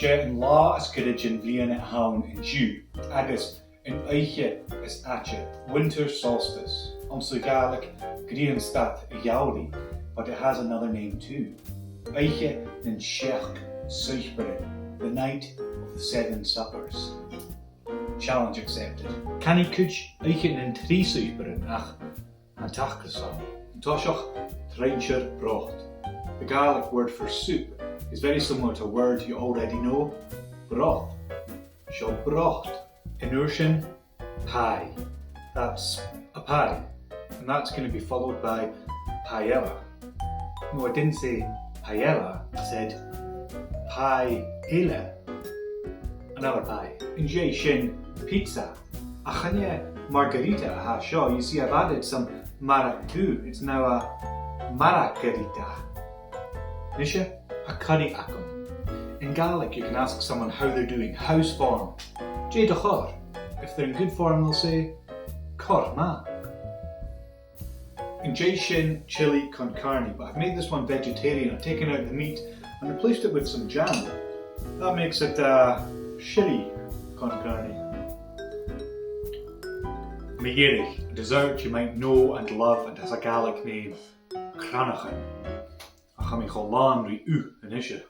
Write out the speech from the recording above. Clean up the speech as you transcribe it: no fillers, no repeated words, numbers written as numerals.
sé an lá is cuireadh an bhliain haun in June, agus in Oidhche is Aitche, winter solstice. On Gaelic, Gàidhlig Gàidhlig, but it has another name too. Oidhche Nan Seachd Suipearan, the night of the 7 suppers. Challenge accepted. Canny Cúch Oidhche Nan Seachd ach an tachgasam. Toshach Treincher brocht. The Gaelic word for soup is very similar to a word you already know, broth. Seo brocht. In Urshan, pie. That's a pie. And that's going to be followed by paella. No, I didn't say paella, I said paella. Another pie. In Jay Shin, pizza. Achanya margarita ha sure. You see, I've added some maractu. It's now a maragarita. Nisha, a curry akum. In Gaelic, you can ask someone how they're doing, how's form. Jay de chor. If they're in good form, they'll say cor ma. In Jay Shin, chili con carne, but I've made this one vegetarian. I've taken out the meat and replaced it with some jam. That makes it chili con carne. Gàidhlig, a dessert you might know and love and has a Gaelic name, Cranachan. Ach, I'm going to call Lan ri u in Isha.